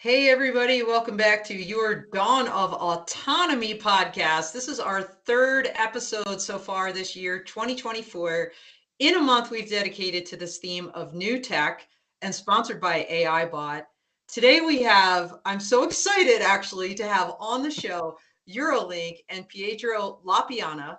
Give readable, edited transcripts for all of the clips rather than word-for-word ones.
Hey, everybody, welcome back to your Dawn of Autonomy podcast. This is our third episode so far this year, 2024. In a month, we've dedicated to this theme of new tech and sponsored by AI Bot. Today, I'm so excited actually to have on the show Eurolink and Pietro Lapiana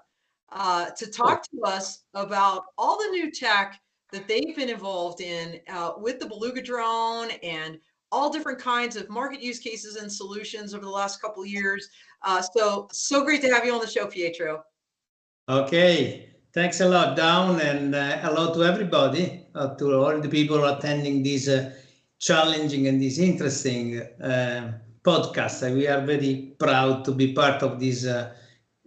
to talk to us about all the new tech that they've been involved in with the Beluga drone and all different kinds of market use cases and solutions over the last couple of years. So great to have you on the show, Pietro. Okay, thanks a lot, Dawn, and hello to everybody, to all the people attending this challenging and this interesting podcast. We are very proud to be part of this,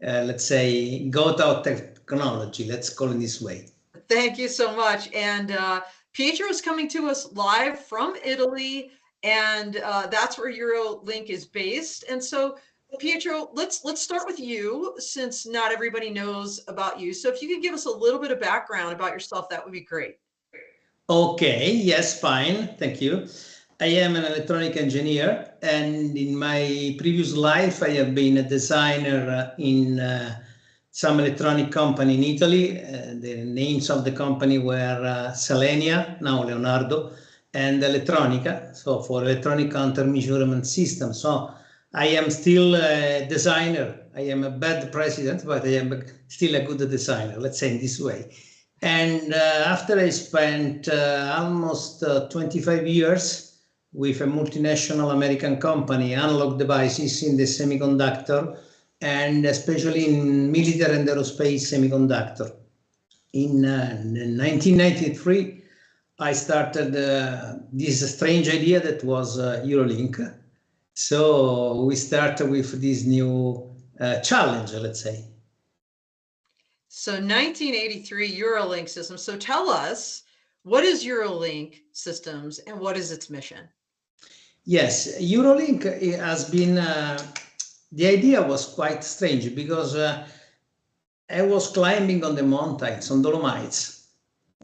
let's say, go-to technology, let's call it this way. Thank you so much. And Pietro is coming to us live from Italy, and that's where Eurolink is based. And so, Pietro, let's start with you, since not everybody knows about you. So if you could give us a little bit of background about yourself, that would be great. Okay, yes, fine, thank you. I am an electronic engineer, and in my previous life, I have been a designer in some electronic company in Italy. The names of the company were Selenia, now Leonardo, and Elettronica, so for electronic counter-measurement system. So I am still a designer. I am a bad president, but I am still a good designer, let's say in this way. And after I spent almost 25 years with a multinational American company, Analog Devices, in the semiconductor, and especially in military and aerospace semiconductor. In 1993, I started this strange idea that was Eurolink. So we started with this new challenge, let's say. So 1983 Eurolink Systems. So tell us, what is Eurolink Systems and what is its mission? Yes, Eurolink has been, the idea was quite strange because I was climbing on the mountains, on Dolomites.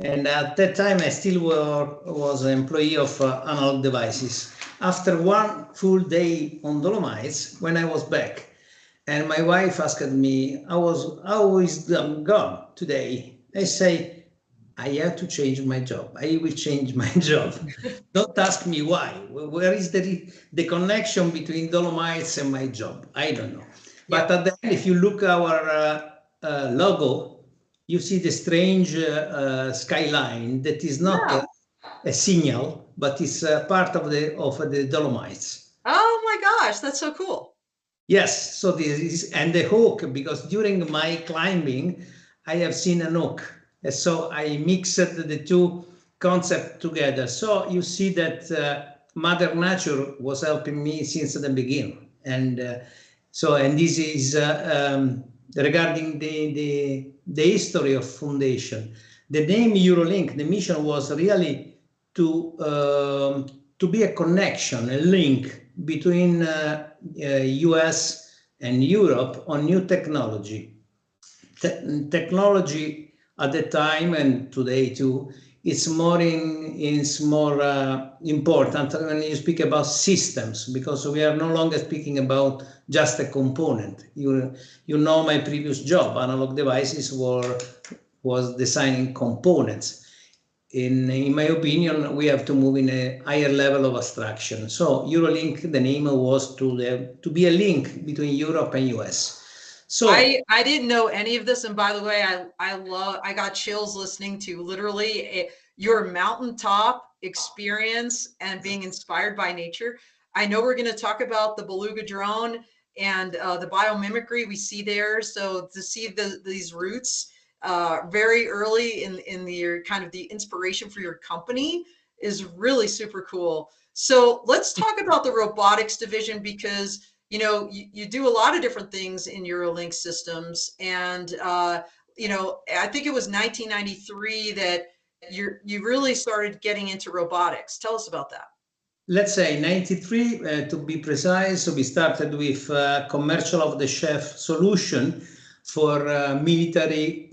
And at that time, I still was an employee of Analog Devices. After one full day on Dolomites, when I was back, and my wife asked me, how is gone today? I say, I have to change my job. I will change my job. Don't ask me why. Where is the connection between Dolomites and my job? I don't know. But at the end, if you look our logo, you see the strange skyline that is not a signal, but is part of the Dolomites. Oh my gosh, that's so cool. Yes, so this is, and the hawk, because during my climbing, I have seen an hawk. So I mixed the two concepts together. So you see that Mother Nature was helping me since the beginning. And this is regarding the history of foundation. The name Eurolink, the mission was really to be a connection, a link between US and Europe on new technology. Technology at the time and today too, it's more important when you speak about systems, because we are no longer speaking about just a component. You know my previous job, Analog Devices, was designing components. In my opinion, we have to move in a higher level of abstraction. So Eurolink, the name was to be a link between Europe and US. So I didn't know any of this, and by the way, I got chills listening to literally your mountaintop experience and being inspired by nature. I know we're going to talk about the Beluga drone and the biomimicry we see there. So to see these roots very early in the kind of the inspiration for your company is really super cool. So let's talk about the robotics division, because you do a lot of different things in Eurolink Systems, and I think it was 1993 that you really started getting into robotics. Tell us about that. Let's say 93 to be precise. So we started with commercial off-the-shelf solution for military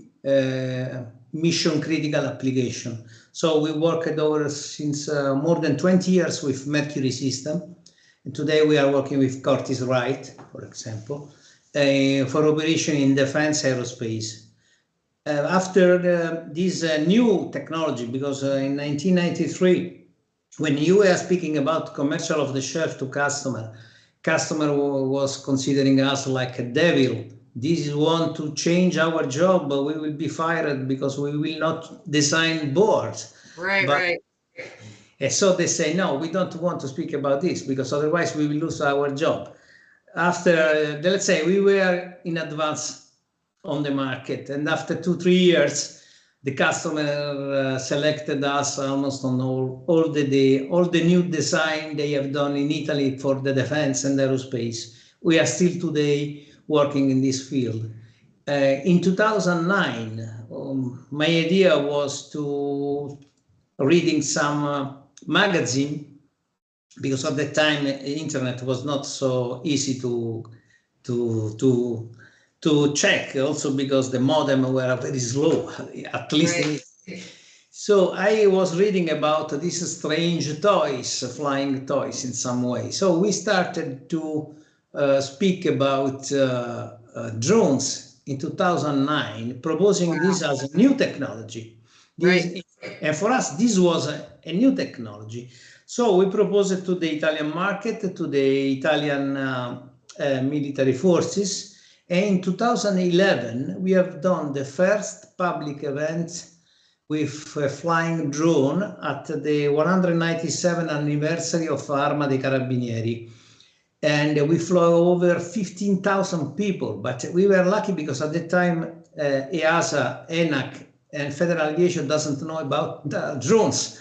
mission critical application. So we worked over since more than 20 years with Mercury system. And today we are working with Curtiss-Wright, for example, for operation in defense aerospace. After this new technology, because in 1993, when you were speaking about commercial off the shelf to customer was considering us like a devil. This is want to change our job, but we will be fired because we will not design boards. Right, right. And so they say, no, we don't want to speak about this because otherwise we will lose our job. After, let's say, we were in advance on the market, and after 2-3 years, the customer selected us almost on all the new design they have done in Italy for the defense and aerospace. We are still today working in this field. In 2009, my idea was to reading some magazine, because at that time internet was not so easy to check, also because the modem were very slow, at least. Right. So I was reading about these strange toys, flying toys in some way. So we started to speak about drones in 2009, proposing this as a new technology. Right. And for us, this was a new technology. So we proposed it to the Italian market, to the Italian military forces. And in 2011, we have done the first public event with a flying drone at the 197th anniversary of Arma dei Carabinieri. And we flew over 15,000 people, but we were lucky because at the time, EASA, ENAC, and Federal Aviation doesn't know about drones.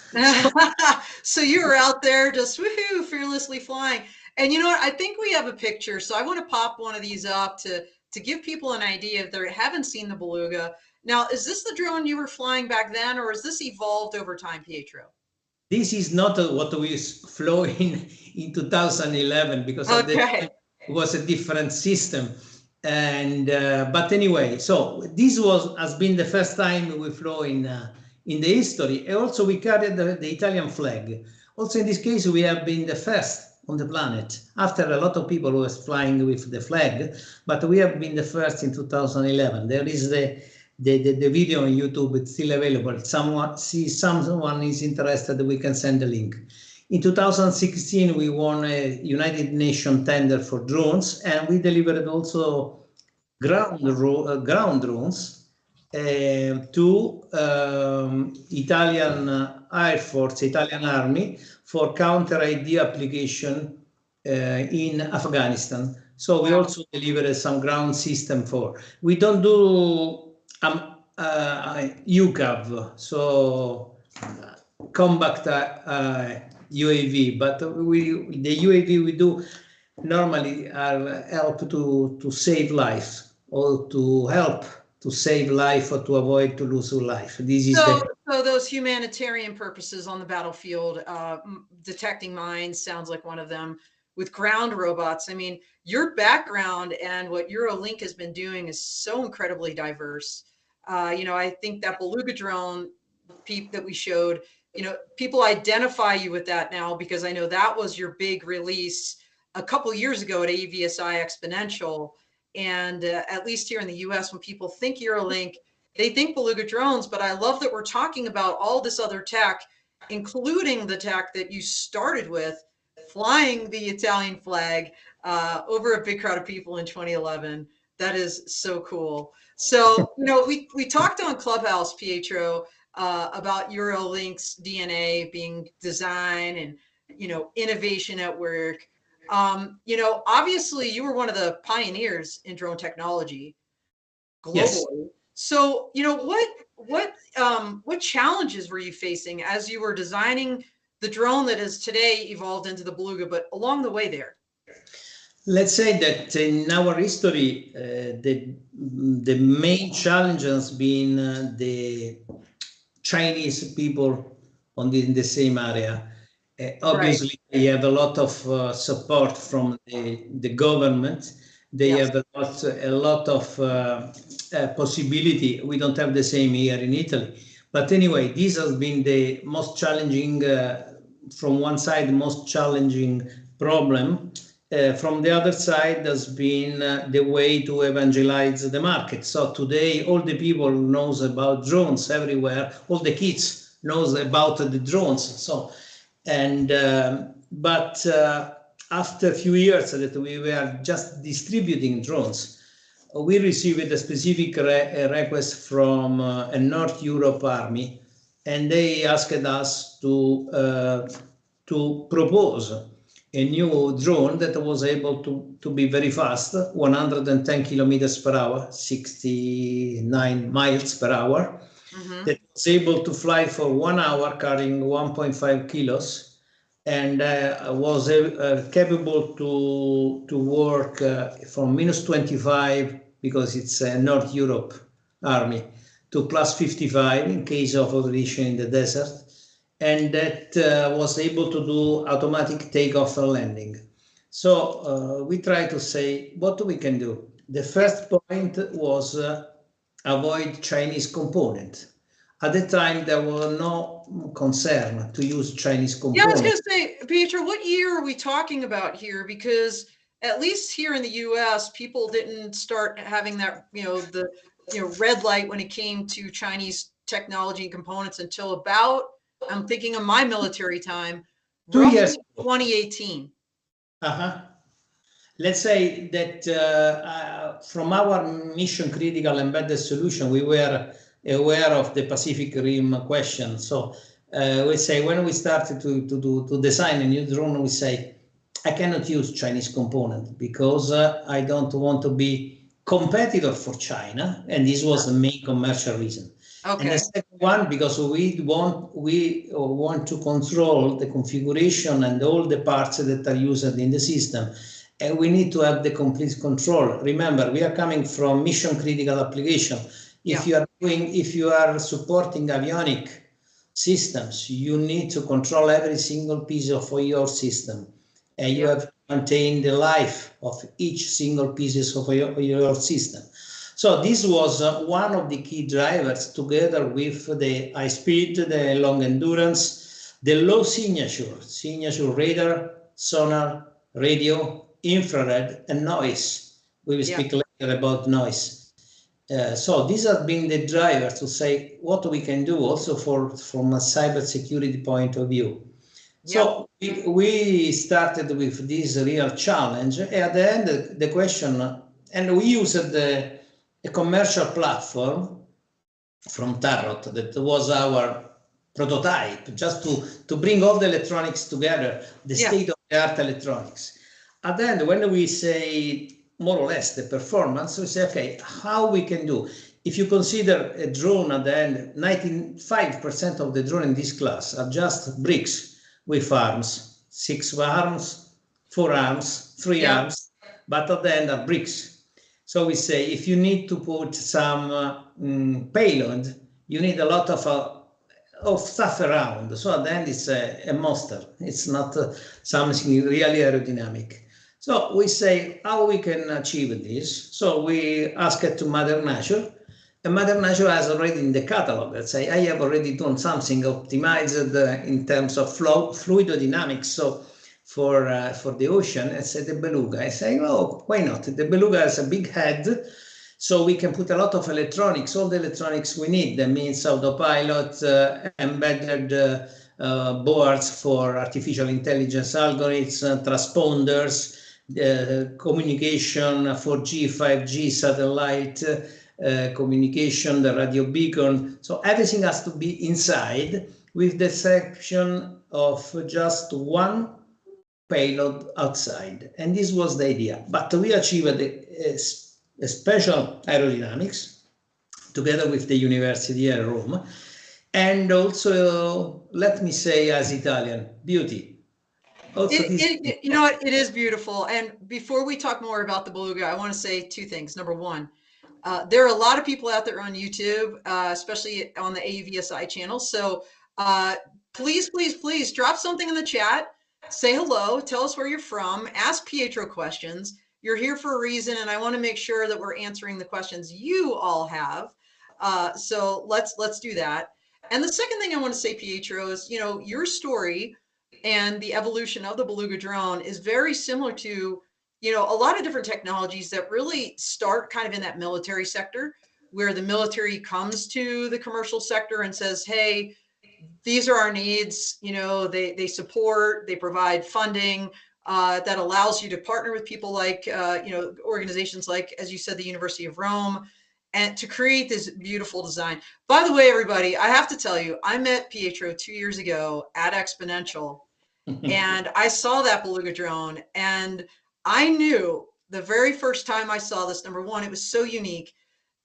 So you were out there just woohoo, fearlessly flying. And you know what? I think we have a picture. So I want to pop one of these up to give people an idea if they haven't seen the Beluga. Now, is this the drone you were flying back then, or is this evolved over time, Pietro? This is not what we flew in 2011, because at the time it was a different system. And but anyway, so this has been the first time we flew in the history. And also we carried the Italian flag. Also in this case, we have been the first on the planet, after a lot of people who was flying with the flag, but we have been the first in 2011. There is the video on YouTube. It's still available. Someone is interested, we can send a link. In 2016, we won a United Nations tender for drones, and we delivered also ground drones to Italian Air Force, Italian Army, for counter-ID application in Afghanistan. So we also delivered some ground system for. We don't do UCAV, so combat UAV, but the UAV we do normally are help to save life, or to help to save life, or to avoid to lose life. This is so those humanitarian purposes on the battlefield, detecting mines sounds like one of them. With ground robots, I mean, your background and what Eurolink has been doing is so incredibly diverse. You know, I think that Beluga drone that we showed, you know, people identify you with that now, because I know that was your big release a couple years ago at AVSI Exponential. And at least here in the US, when people think Eurolink, they think Beluga drones. But I love that we're talking about all this other tech, including the tech that you started with, flying the Italian flag over a big crowd of people in 2011. That is so cool. So, you know, we talked on Clubhouse, Pietro, about Eurolink's DNA being design and, you know, innovation at work. You know, obviously you were one of the pioneers in drone technology globally. Yes. So, you know, what challenges were you facing as you were designing the drone that is today evolved into the Beluga, but along the way there? Let's say that in our history, the main challenge has been the Chinese people in the same area. Obviously, right. They have a lot of support from the government. They have a lot of possibility. We don't have the same here in Italy. But anyway, this has been the most challenging, from one side, most challenging problem. From the other side, has been the way to evangelize the market. So today, all the people knows about drones everywhere. All the kids knows about the drones. So, and but after a few years that we were just distributing drones, we received a specific request from a North Europe army, and they asked us to propose a new drone that was able to be very fast, 110 kilometers per hour, 69 miles per hour, that was able to fly for 1 hour carrying 1.5 kilos, and was capable to work from minus 25, because it's a North Europe army, to plus 55 in case of operation in the desert. And that was able to do automatic takeoff and landing. So we try to say, what we can do? The first point was avoid Chinese component. At the time, there was no concern to use Chinese components. Yeah, I was going to say, Pietro, what year are we talking about here? Because at least here in the U.S., people didn't start having that, the red light when it came to Chinese technology and components until about, I'm thinking of my military time, 2 years, 2018. Let's say that from our mission critical embedded solution, we were aware of the Pacific Rim question. So we say, when we started to design a new drone, we say, I cannot use Chinese component because I don't want to be competitor for China, and this was the main commercial reason. Okay. And the second one, because we want to control the configuration and all the parts that are used in the system, and we need to have the complete control. Remember, we are coming from mission critical application. If you are supporting avionic systems, you need to control every single piece of your system, and you have to maintain the life of each single pieces of your system. So this was one of the key drivers, together with the high speed, the long endurance, the low signature radar, sonar, radio, infrared, and noise. We will speak later about noise. So these have been the drivers to say what we can do also from a cybersecurity point of view. So we started with this real challenge. At the end, the question, and we used a commercial platform from Tarot that was our prototype, just to bring all the electronics together, the state-of-the-art electronics. And then when we say more or less the performance, we say, okay, how we can do? If you consider a drone at the end, 95% of the drone in this class are just bricks with arms, 6 arms, 4 arms, 3 arms, but at the end are bricks. So we say, if you need to put some payload, you need a lot of stuff around. So at the end, it's a monster. It's not something really aerodynamic. So we say, how we can achieve this? So we ask it to Mother Nature. And Mother Nature has already in the catalog, let's say, I have already done something optimized in terms of fluidodynamics. So for the ocean, I said the beluga. I say, oh, why not? The beluga has a big head, so we can put a lot of electronics, all the electronics we need. That means autopilot, embedded boards for artificial intelligence algorithms, transponders, communication, 4G, 5G, satellite communication, the radio beacon. So everything has to be inside, with the exception of just one payload outside. And this was the idea. But we achieved a special aerodynamics together with the University of Rome. And also, let me say as Italian, beauty. Also you know what? It is beautiful. And before we talk more about the beluga, I want to say 2 things. Number one, there are a lot of people out there on YouTube, especially on the AUVSI channel. So please, please, please drop something in the chat. Say hello, tell us where you're from, ask Pietro questions. You're here for a reason, and I want to make sure that we're answering the questions you all have. So let's do that. And the second thing I want to say, Pietro, is, your story and the evolution of the Beluga drone is very similar to, you know, a lot of different technologies that really start kind of in that military sector, where the military comes to the commercial sector and says, hey, these are our needs. You know, they support, they provide funding that allows you to partner with people like, you know, organizations like, as you said, the University of Rome, and to create this beautiful design. By the way, everybody, I have to tell you, I met Pietro 2 years ago at Exponential, and I saw that Beluga drone, and I knew the very first time I saw this, number one, it was so unique.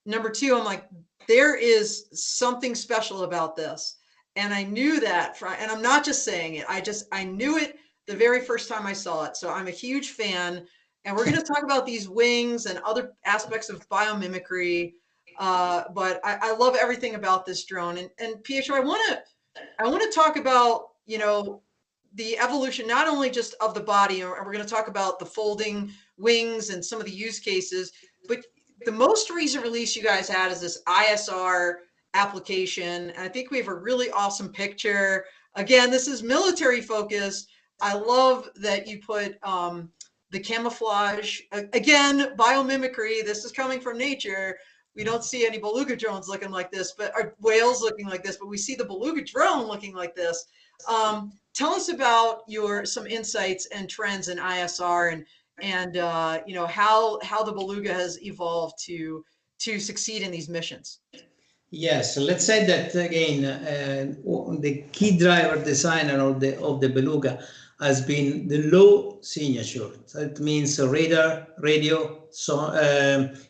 Number two, I'm like, there is something special about this. And I knew that, and I'm not just saying it, I knew it the very first time I saw it. So I'm a huge fan. And we're going to talk about these wings and other aspects of biomimicry. But I love everything about this drone. And Pietro, I want to talk about, you know, the evolution, not only just of the body, and we're going to talk about the folding wings and some of the use cases, but the most recent release you guys had is this ISR application. And I think we have a really awesome picture. Again, this is military focused. I love that you put the camouflage. Again, biomimicry. This is coming from nature. We don't see any Beluga drones looking like this, but or whales looking like this, but we see the Beluga drone looking like this. Tell us about some insights and trends in ISR and you know, how the Beluga has evolved to succeed in these missions. Yes, let's say that again, the key driver designer of the Beluga has been the low signature. That means radar, radio,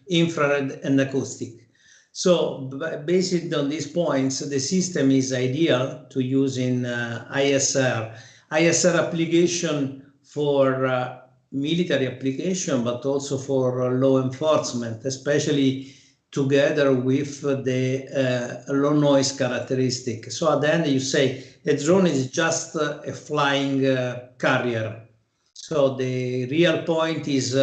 infrared, and acoustic. So based on these points, the system is ideal to use in ISR. ISR application for military application, but also for law enforcement, especially together with the low noise characteristic. So at the end you say a drone is just a flying carrier. So the real point is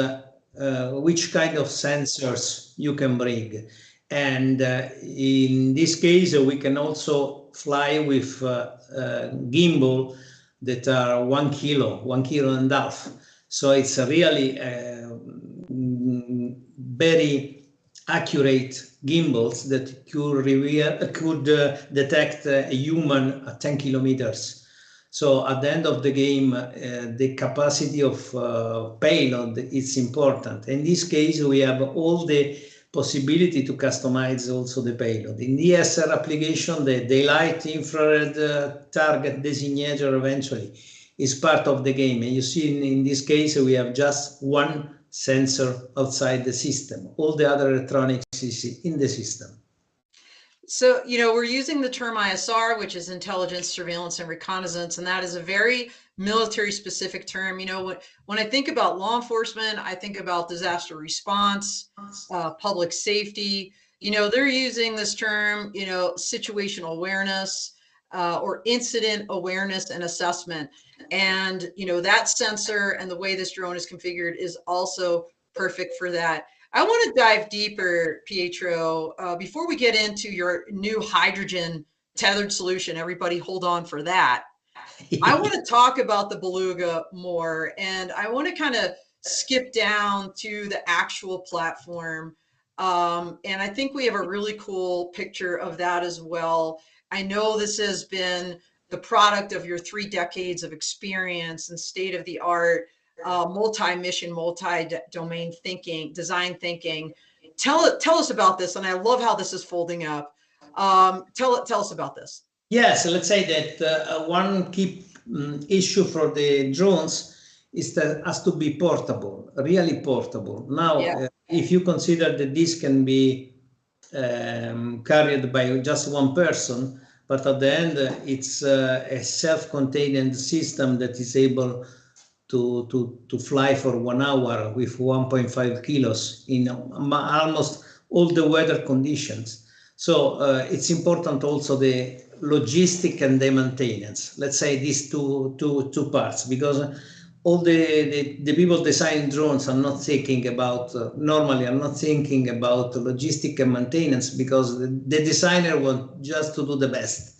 which kind of sensors you can bring. And in this case, we can also fly with gimbal that are 1 kilo, 1.5 kilos. So it's a really very accurate gimbals that could detect a human at 10 kilometers. So at the end of the game, the capacity of payload is important. In this case, we have all the possibility to customize also the payload. In the S.R.L application, the daylight infrared target designator eventually is part of the game. And you see in this case, we have just one sensor outside the system. All the other electronics is in the system. So, you know, we're using the term ISR, which is intelligence, surveillance, and reconnaissance, and that is a very military specific term. You know, when I think about law enforcement, I think about disaster response, public safety. You know, they're using this term, you know, situational awareness or incident awareness and assessment. And, you know, that sensor and the way this drone is configured is also perfect for that. I want to dive deeper, Pietro, before we get into your new hydrogen tethered solution. Everybody hold on for that. I want to talk about the Beluga more, and I want to kind of skip down to the actual platform. And I think we have a really cool picture of that as well. I know this has been the product of your 3 decades of experience and state-of-the-art multi-mission, multi-domain thinking, design thinking. Tell us about this, and I love how this is folding up. Tell us about this. Yes, let's say that one key issue for the drones is that it has to be portable, really portable. Now, yeah. If you consider that this can be carried by just one person, but at the end it's a self-contained system that is able to fly for 1 hour with 1.5 kilos in almost all the weather conditions. So it's important also the logistic and the maintenance. Let's say these two parts, because all the people designing drones are not thinking about, normally are not thinking about logistic and maintenance, because the designer wants just to do the best.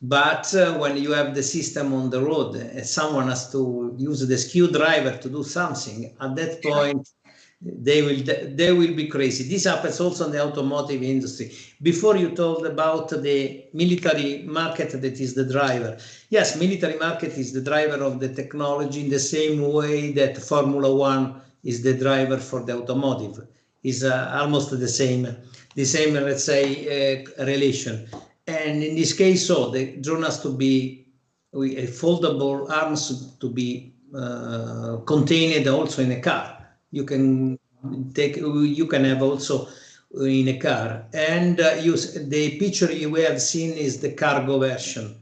But when you have the system on the road, someone has to use the screwdriver to do something. At that point, they will be crazy. This happens also in the automotive industry. Before you told about the military market that is the driver. Yes, military market is the driver of the technology in the same way that Formula One is the driver for the automotive. Is almost the same, let's say, relation. And in this case, so the drone has to be a foldable arms to be contained also in a car. You can have also in a car. And the picture we have seen is the cargo version.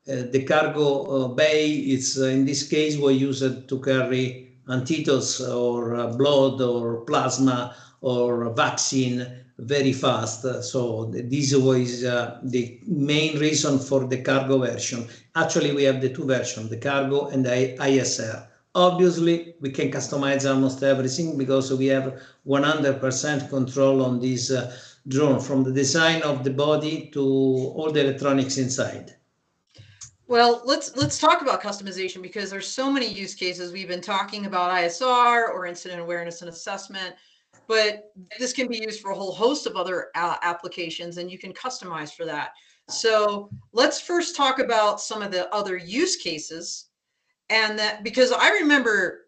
The cargo bay is in this case we use it to carry antidotes or blood or plasma or vaccine very fast. So this was the main reason for the cargo version. Actually, we have the two versions, the cargo and the ISR. Obviously, we can customize almost everything because we have 100% control on this drone, from the design of the body to all the electronics inside. Well, let's talk about customization, because there's so many use cases. We've been talking about ISR, or incident awareness and assessment, but this can be used for a whole host of other applications, and you can customize for that. So let's first talk about some of the other use cases. And that, because I remember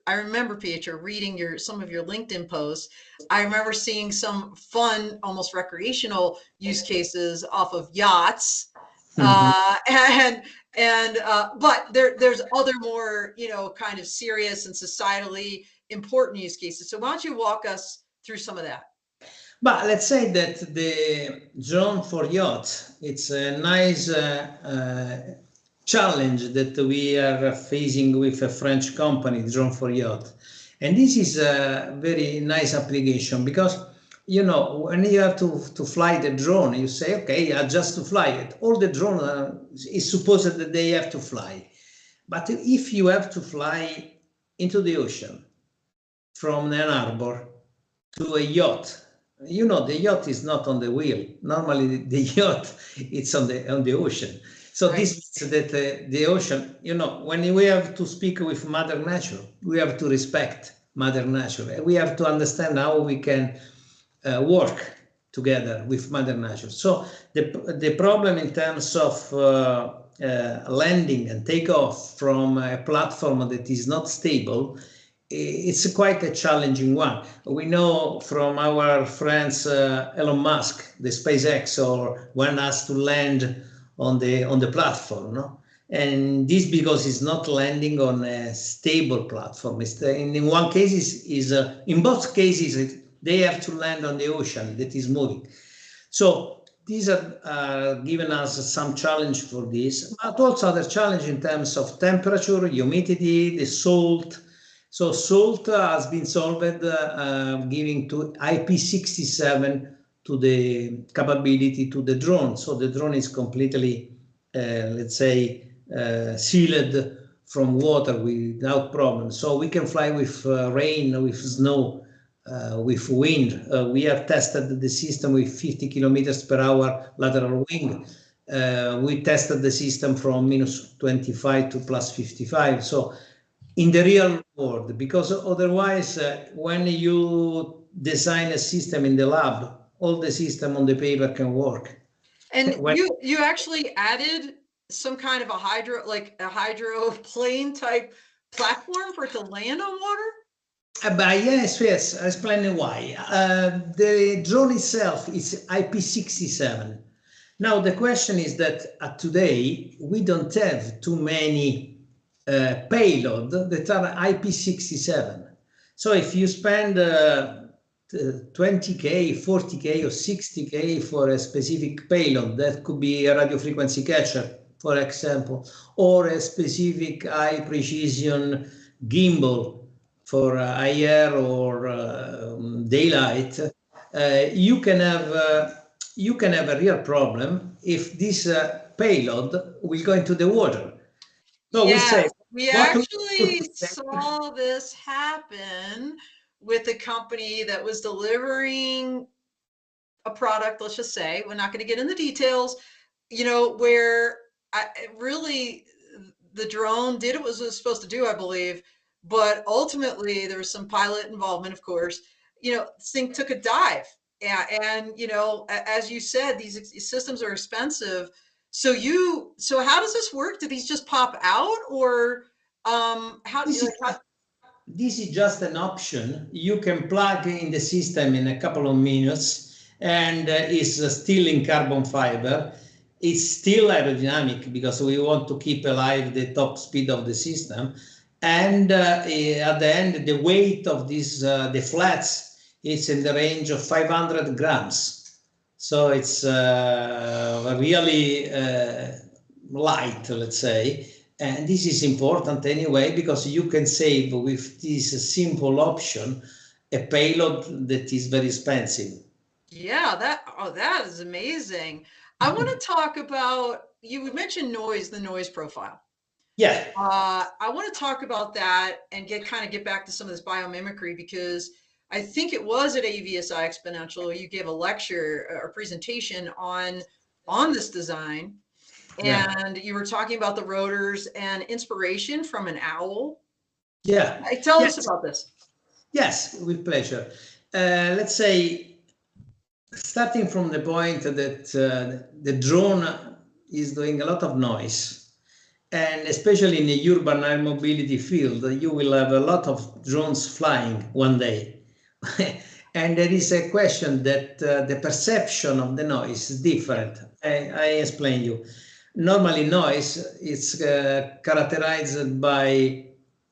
Pietro, reading some of your LinkedIn posts. I remember seeing some fun, almost recreational use cases off of yachts. Mm-hmm. But there's other more, kind of serious and societally important use cases. So why don't you walk us through some of that? But let's say that the drone for yachts, it's a nice challenge that we are facing with a French company, Drone for Yacht. And this is a very nice application because, when you have to fly the drone, you say, okay, just to fly it. All the drone is supposed that they have to fly. But if you have to fly into the ocean from an harbor to a yacht, the yacht is not on the wheel. Normally the yacht, it's on the ocean. So right. This means that the ocean, when we have to speak with Mother Nature, we have to respect Mother Nature. We have to understand how we can work together with Mother Nature. So the problem in terms of landing and takeoff from a platform that is not stable, it's quite a challenging one. We know from our friends Elon Musk, the SpaceX, or one has to land on the platform, no? And this because it's not landing on a stable platform. In one case in both cases they have to land on the ocean that is moving. So these are given us some challenge for this, but also other challenge in terms of temperature, humidity, the salt. So salt has been solved giving to IP67 to the capability to the drone. So the drone is completely, let's say, sealed from water without problem. So we can fly with rain, with snow, with wind. We have tested the system with 50 kilometers per hour lateral wing. We tested the system from -25 to +55. So in the real world, because otherwise, when you design a system in the lab, all the system on the paper can work. And you actually added some kind of a hydroplane type platform for it to land on water? But yes, I'll explain why. The drone itself is IP67. Now the question is that today we don't have too many payload that are IP67. So if you spend 20K, 40K or 60K for a specific payload, that could be a radio frequency catcher, for example, or a specific high precision gimbal for IR or daylight, you can have a real problem if this payload will go into the water. So yeah, we actually saw this happen with a company that was delivering a product, let's just say, we're not going to get into details, where really, the drone did what it was supposed to do, I believe, but ultimately there was some pilot involvement, of course. This thing took a dive. Yeah, and as you said, these systems are expensive. So how does this work? Do these just pop out, or how? This is this is just an option. You can plug in the system in a couple of minutes, and it's still in carbon fiber. It's still aerodynamic because we want to keep alive the top speed of the system. And at the end, the weight of this, the flats, is in the range of 500 grams. So it's really light, let's say. And this is important anyway, because you can save with this simple option a payload that is very expensive. Yeah, that is amazing. I want to talk about, you mentioned noise, the noise profile. Yeah. I want to talk about that and get back to some of this biomimicry, because I think it was at AVSI Exponential, you gave a lecture or presentation on this design. And you were talking about the rotors and inspiration from an owl. Yeah. Tell us about this. Yes, with pleasure. Let's say, starting from the point that the drone is doing a lot of noise, and especially in the urban air mobility field, you will have a lot of drones flying one day. And there is a question that the perception of the noise is different. I explain you. Normally noise is characterized by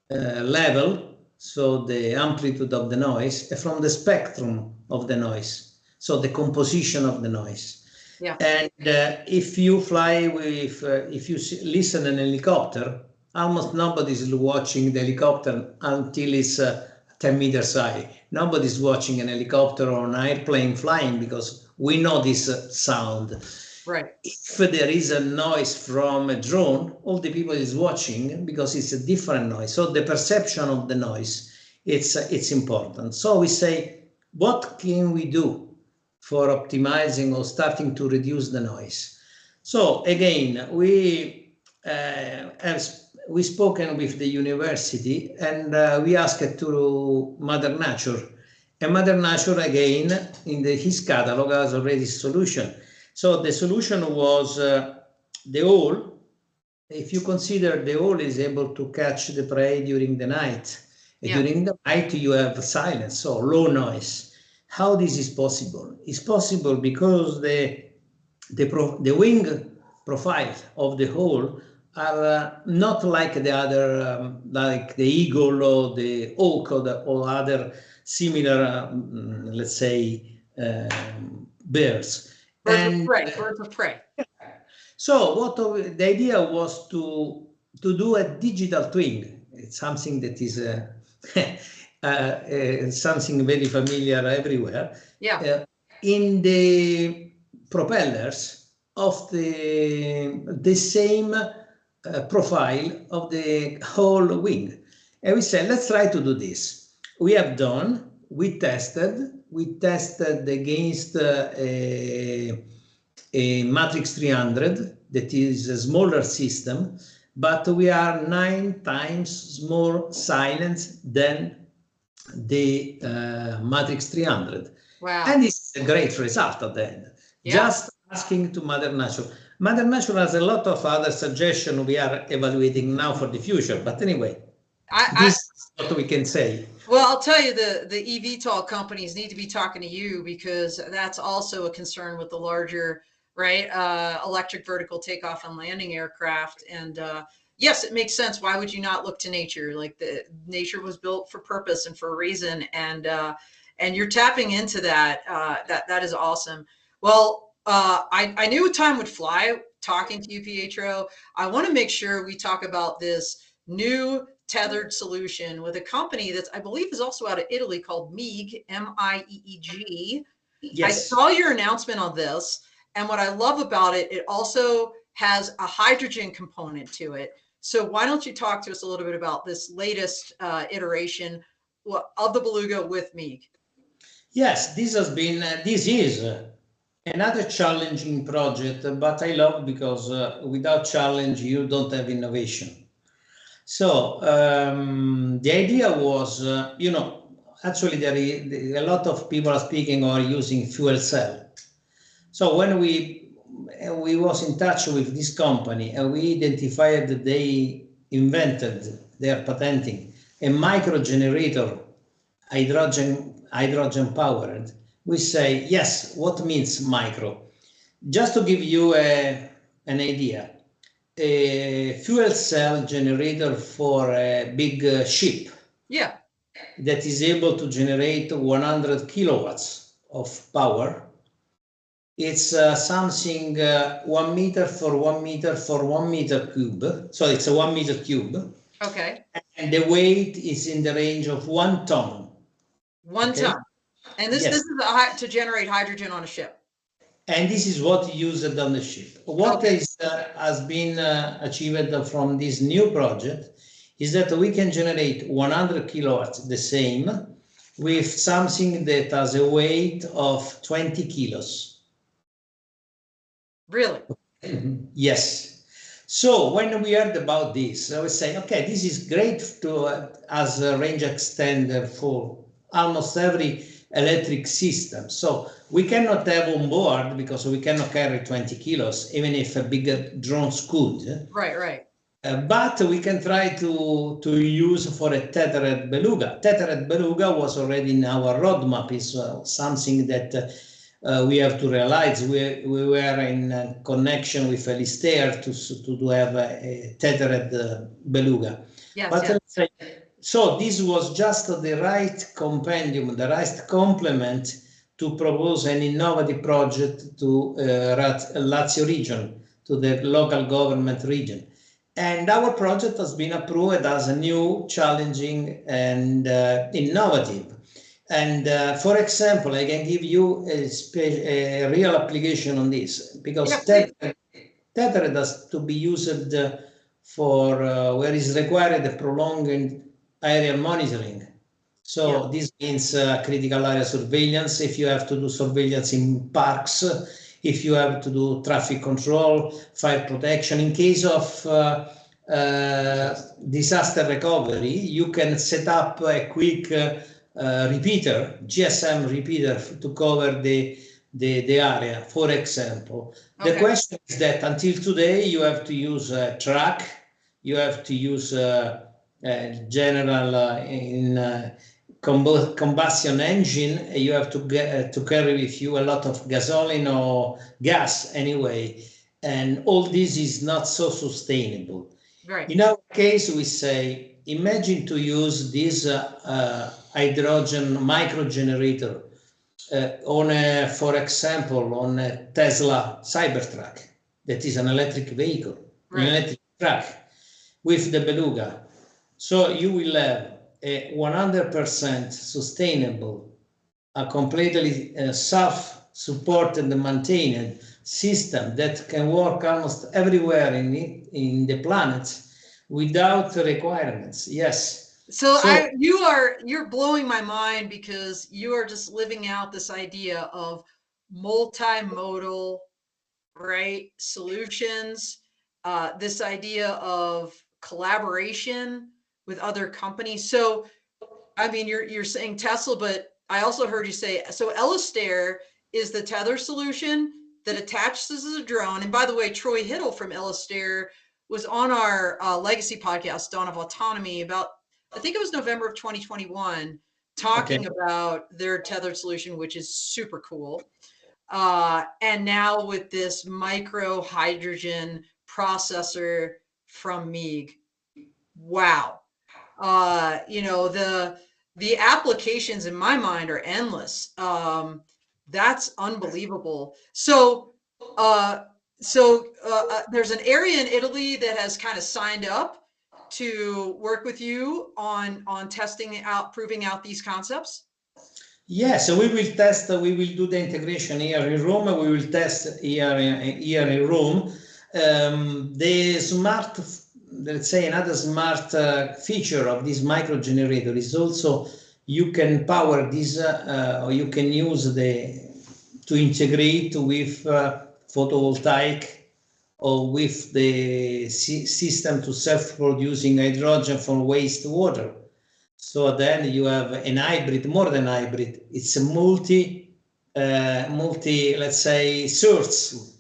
level, so the amplitude of the noise, from the spectrum of the noise, so the composition of the noise. Yeah. And if you fly with, if you listen an helicopter, almost nobody's watching the helicopter until it's 10 meters high. Nobody's watching an helicopter or an airplane flying because we know this sound. Right. If there is a noise from a drone, all the people is watching because it's a different noise. So the perception of the noise, it's important. So we say, what can we do for optimizing or starting to reduce the noise? So again, we spoken with the university, and we asked to Mother Nature. And Mother Nature, again, in his catalog has already solution. So the solution was the owl. If you consider the owl is able to catch the prey during the night, during the night you have silence, so low noise. How this is possible? It's possible because the wing profile of the owl are not like the other, like the eagle or the hawk or other similar, let's say, birds. Birds of prey. So the idea was to do a digital twin. It's something that is something very familiar everywhere. Yeah. In the propellers of the same profile of the whole wing. And we said, let's try to do this. We have done, we tested against a Matrix 300 that is a smaller system, but we are 9 times more silent than the Matrix 300. Wow. And it's a great result at the end. Yeah. Just asking to Mother Nature. Mother Nature has a lot of other suggestions we are evaluating now for the future. But anyway, this is what we can say. Well, I'll tell you, the eVTOL companies need to be talking to you, because that's also a concern with the larger, right, electric vertical takeoff and landing aircraft. And yes, it makes sense. Why would you not look to nature? Like, the nature was built for purpose and for a reason. And you're tapping into that. That is awesome. Well, I knew time would fly talking to you, Pietro. I want to make sure we talk about this new tethered solution with a company that's, I believe, is also out of Italy, called MEEG, M-I-E-E-G. Yes. I saw your announcement on this, and what I love about it, it also has a hydrogen component to it. So why don't you talk to us a little bit about this latest iteration of the Beluga with MEEG? Yes, this is Another challenging project, but I love because without challenge, you don't have innovation. So the idea was, actually a lot of people are speaking or using fuel cell. So when we was in touch with this company and we identified that they are patenting a micro generator, hydrogen powered, we say, yes, what means micro? Just to give you an idea, a fuel cell generator for a big ship, Yeah, that is able to generate 100 kilowatts of power. It's something 1 meter for 1 meter for 1 meter cube. So it's a 1 meter cube. okay. And the weight is in the range of 1 ton. 1 Okay? ton. And this Yes. is to generate hydrogen on a ship. And this is what used on the ship. What Okay. has been achieved from this new project is that we can generate 100 kilowatts the same with something that has a weight of 20 kilos. Really? Yes. So when we heard about this, I was saying, okay, this is great to as a range extender for almost every electric system. So we cannot have on board because we cannot carry 20 kilos, even if a bigger drones could. Right. But we can try to use for a tethered beluga. Tethered beluga was already in our roadmap, is something that we have to realize. We were in connection with Alistair to have a tethered beluga. Yes, But yes. so this was just the right compendium, the right complement to propose an innovative project to Lazio region, to the local government region. And our project has been approved as a new, challenging, and innovative. And for example, I can give you a real application on this, because tethered has to be used for where is required a prolonged aerial monitoring. So this means critical area surveillance, if you have to do surveillance in parks, if you have to do traffic control, fire protection. In case of disaster recovery, you can set up a quick repeater, GSM repeater, to cover the area, for example. The question is that until today, you have to use a truck, you have to use general combustion engine, you have to carry with you a lot of gasoline or gas anyway, and all this is not so sustainable. Right. In our case, we say, imagine to use this hydrogen micro generator on a, for example, on a Tesla Cybertruck, that is an electric vehicle, an electric truck with the beluga. So you will have a 100% sustainable, a completely self-supported and maintained system that can work almost everywhere in the planet without requirements. Yes. So you're blowing my mind, because you are just living out this idea of multimodal, right, solutions, this idea of collaboration with other companies. So, I mean, you're saying Tesla, but I also heard you say, so Alistair is the tether solution that attaches a drone. And by the way, Troy Hiddle from Alistair was on our legacy podcast, Dawn of Autonomy, about, I think it was November of 2021, talking about their tethered solution, which is super cool. And now with this micro hydrogen processor from Meeg, wow. The applications in my mind are endless. That's unbelievable. So there's an area in Italy that has kind of signed up to work with you on testing out, proving out these concepts. Yes, so we will test. We will do the integration here in Rome. We will test here in Rome. The smart, let's say, another smart feature of this micro generator is also you can power this, or you can use to integrate with photovoltaic or with the system to self-producing hydrogen from wastewater. So then you have an hybrid, more than hybrid. It's a multi, let's say, source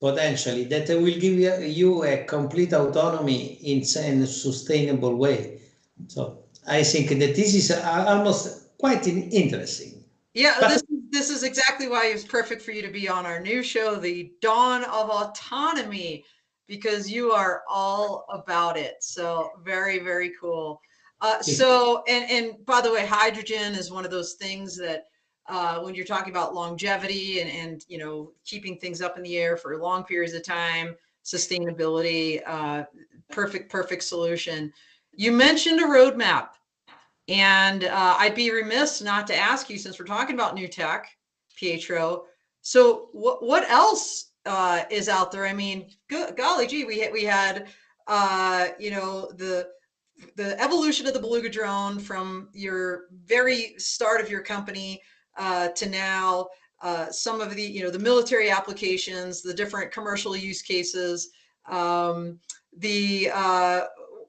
potentially that will give you a complete autonomy in a sustainable way. So I think that this is almost quite interesting. Yeah, but this is exactly why it's perfect for you to be on our new show, The Dawn of Autonomy, because you are all about it. So very, very cool. So, and by the way, hydrogen is one of those things that when you're talking about longevity and you know, keeping things up in the air for long periods of time, sustainability, perfect solution. You mentioned a roadmap. And I'd be remiss not to ask you, since we're talking about new tech, Pietro. So what else is out there? I mean, golly gee, we had you know, the evolution of the Beluga drone from your very start of your company to now. Some of the, you know, the military applications, the different commercial use cases, the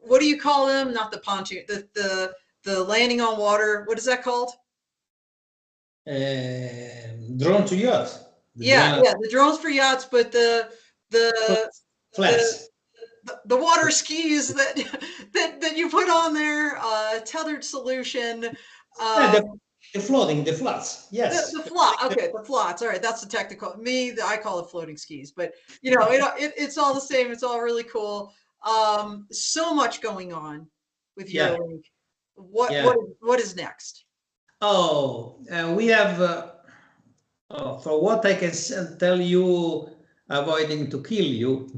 what do you call them? Not the pontoon, the landing on water. What is that called? Drone to yacht. Yeah, the drones for yachts, but the flats. The water skis that that you put on there, tethered solution. The floating, the flats. Yes. The flot. Okay, the flots. All right, that's the technical. I call it floating skis, but you know, it's all the same. It's all really cool. So much going on with Eurolink. What is next? Oh, we have. For what I can tell you, avoiding to kill you.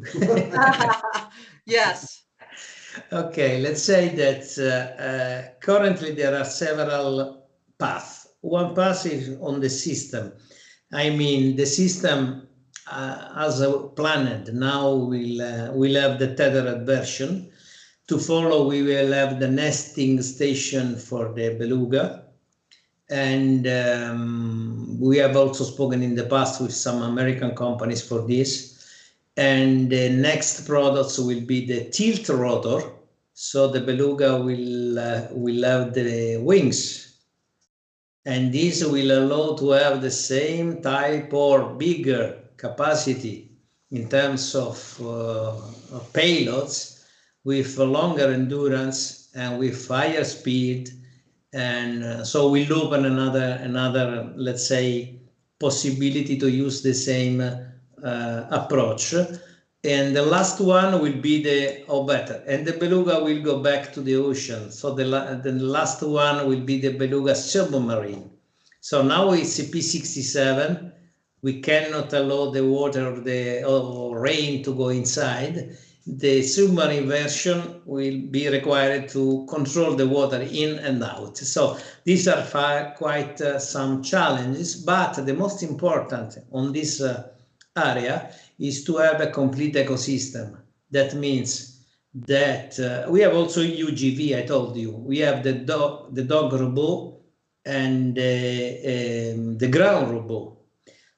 Yes. Okay, let's say that currently there are several paths. One path is on the system. I mean, the system as planned now will have the tethered version. To follow, we will have the nesting station for the Beluga. And we have also spoken in the past with some American companies for this. And the next products will be the tilt rotor. So the Beluga will have the wings. And this will allow to have the same type or bigger capacity in terms of payloads with longer endurance and with higher speed. And so we'll open another, let's say, possibility to use the same approach. And the last one will be better. And the Beluga will go back to the ocean. So the last one will be the Beluga submarine. So now it's a P67. We cannot allow the water or rain to go inside. The submarine version will be required to control the water in and out. So these are quite some challenges, but the most important on this area is to have a complete ecosystem. That means that we have also UGV, I told you. We have the dog robot and the ground robot.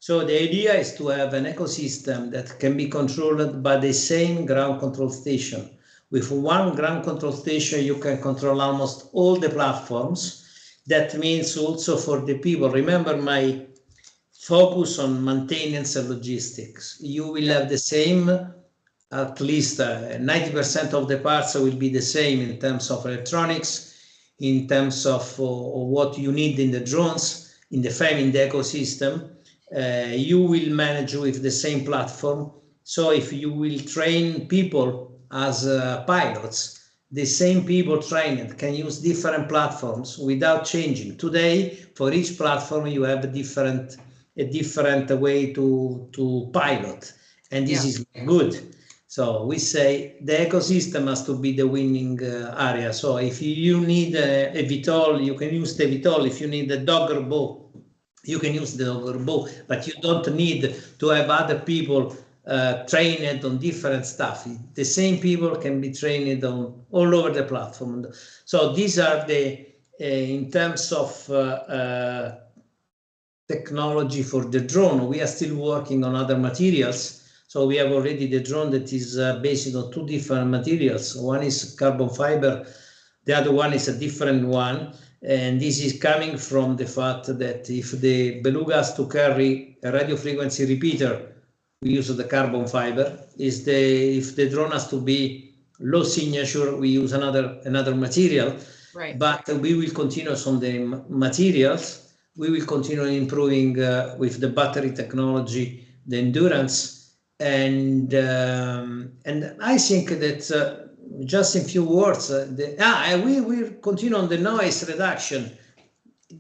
So the idea is to have an ecosystem that can be controlled by the same ground control station. With one ground control station, you can control almost all the platforms. That means also for the people. Remember my focus on maintenance and logistics. You will have the same, at least 90% of the parts will be the same in terms of electronics, in terms of what you need in the drones, in the ecosystem. You will manage with the same platform. So if you will train people as pilots, the same people trained can use different platforms without changing. Today, for each platform, you have a different way to pilot, and this is good. So we say the ecosystem has to be the winning area. So if you need a VTOL, you can use the VTOL. If you need a Dogger bow, you can use the Dogger bow, but you don't need to have other people trained on different stuff. The same people can be trained on all over the platform. So these are the in terms of technology for the drone. We are still working on other materials. So we have already the drone that is based on 2 different materials. One is carbon fiber, the other one is a different one. And this is coming from the fact that if the Beluga has to carry a radio frequency repeater, we use the carbon fiber. If the drone has to be low signature, we use another material. Right. But we will continue on the materials. We will continue improving with the battery technology, the endurance. And I think that just in few words, we continue on the noise reduction.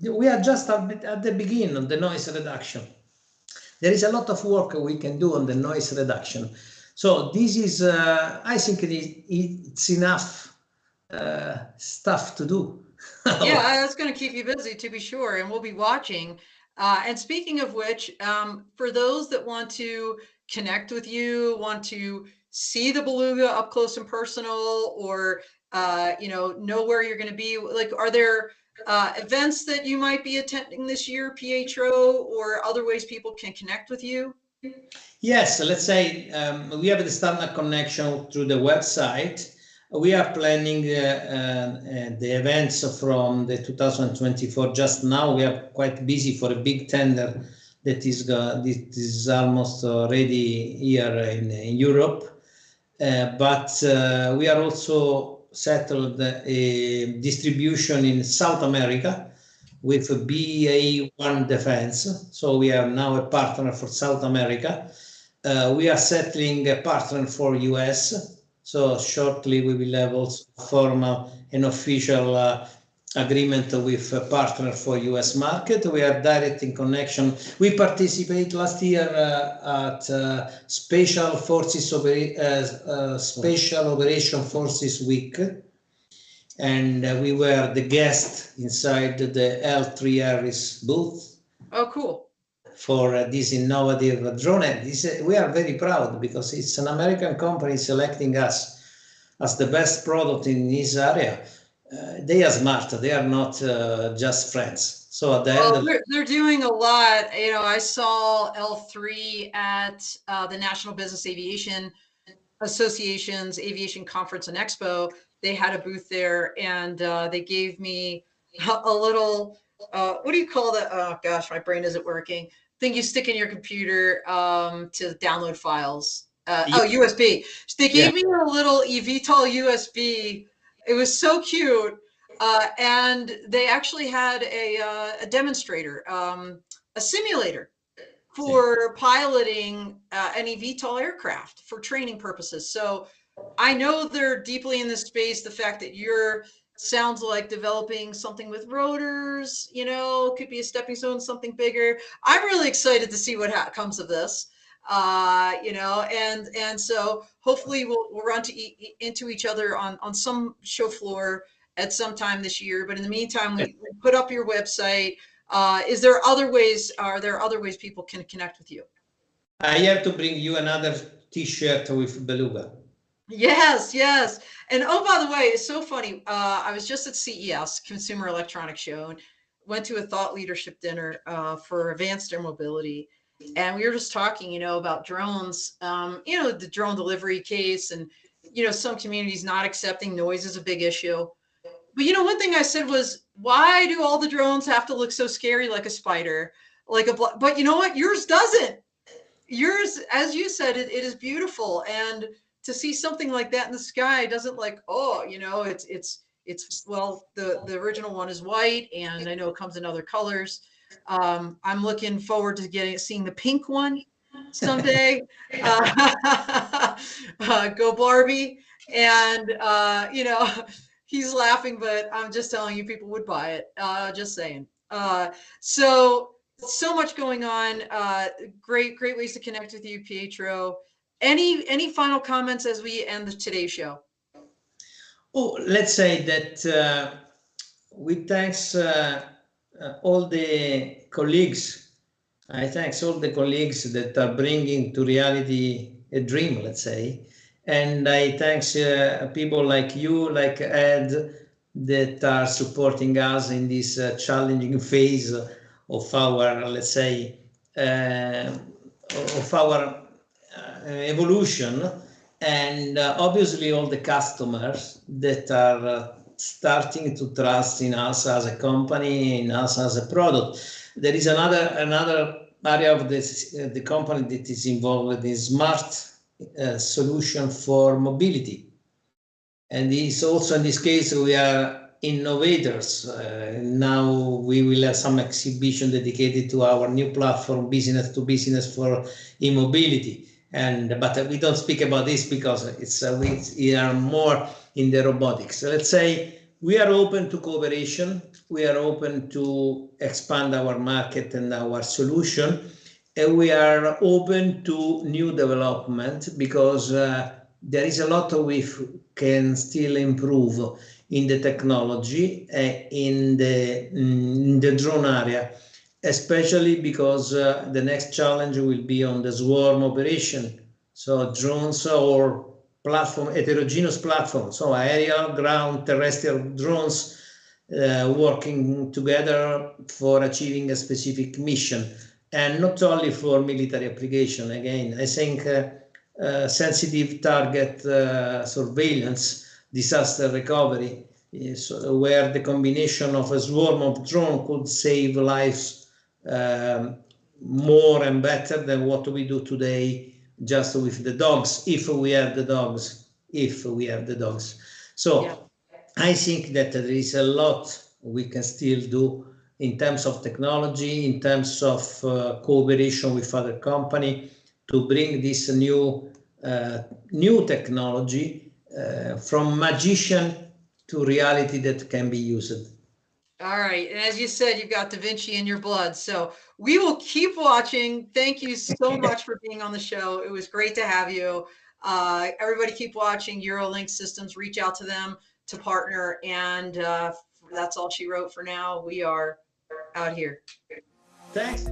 We are just at the beginning of the noise reduction. There is a lot of work we can do on the noise reduction. So this is, I think it's enough stuff to do. Yeah, that's going to keep you busy, to be sure, and we'll be watching. And speaking of which, for those that want to connect with you, want to see the Beluga up close and personal, or know where you're going to be, like, are there events that you might be attending this year, Pietro, or other ways people can connect with you? Yes, let's say we have the standard connection through the website. We are planning the events from the 2024. Just now we are quite busy for a big tender that is almost ready here in Europe. But we are also settled a distribution in South America with BA1 Defense. So we are now a partner for South America. We are settling a partner for US. So shortly we will have also formal and official agreement with a partner for US market. We are direct in connection. We participate last year at Special Operation Forces Week, and we were the guest inside the L3 Harris booth. Oh, cool. For this innovative drone. And we are very proud because it's an American company selecting us as the best product in this area. They are smart. They are not just friends. So at the end, they're doing a lot. I saw L3 at the National Business Aviation Association's Aviation Conference and Expo. They had a booth there, and they gave me a little, what do you call that? Oh gosh, my brain isn't working. Thing you stick in your computer to download files. USB. They gave me a little eVTOL USB. It was so cute. And they actually had a demonstrator, a simulator for piloting an eVTOL aircraft for training purposes. So I know they're deeply in this space. The fact that you're sounds like developing something with rotors, could be a stepping stone, something bigger. I'm really excited to see what comes of this, and so hopefully we'll run into each other on some show floor at some time this year. But in the meantime, we put up your website. Are there other ways people can connect with you? I have to bring you another t-shirt with Beluga. Yes. And oh, by the way, it's so funny. I was just at CES, Consumer Electronics Show, and went to a thought leadership dinner for advanced air mobility. And we were just talking, about drones, the drone delivery case, and, some communities not accepting noise is a big issue. But, one thing I said was, why do all the drones have to look so scary, like a spider, but you know what? Yours doesn't. Yours, as you said, it is beautiful. And to see something like that in the sky doesn't it's the original one is white, and I know it comes in other colors. I'm looking forward to seeing the pink one someday. Go Barbie. And he's laughing, but I'm just telling you, people would buy it. Just saying. So much going on. Great ways to connect with you, Pietro. Any final comments as we end today's show? Oh, let's say that we thanks all the colleagues. I thanks all the colleagues that are bringing to reality a dream, let's say. And I thanks people like you, like Ed, that are supporting us in this challenging phase of our, let's say, of our evolution. And obviously all the customers that are starting to trust in us as a company, in us as a product. There is another area of this, the company that is involved in smart solution for mobility. And this also, in this case, we are innovators. Now we will have some exhibition dedicated to our new platform, business to business for e-mobility. But we don't speak about this because we are more in the robotics. So let's say we are open to cooperation. We are open to expand our market and our solution. And we are open to new development because there is a lot we can still improve in the technology in the drone area, especially because the next challenge will be on the swarm operation. So drones or platform, heterogeneous platforms, so aerial, ground, terrestrial drones working together for achieving a specific mission, and not only for military application. Again, I think sensitive target surveillance, disaster recovery, where the combination of a swarm of drone could save lives more and better than what we do today just with the dogs, if we have the dogs. So yeah. I think that there is a lot we can still do in terms of technology, in terms of cooperation with other companies to bring this new technology from magician to reality that can be used. All right. And as you said, you've got Da Vinci in your blood. So we will keep watching. Thank you so much for being on the show. It was great to have you. Everybody keep watching Eurolink Systems. Reach out to them to partner. And that's all she wrote for now. We are out here. Thanks.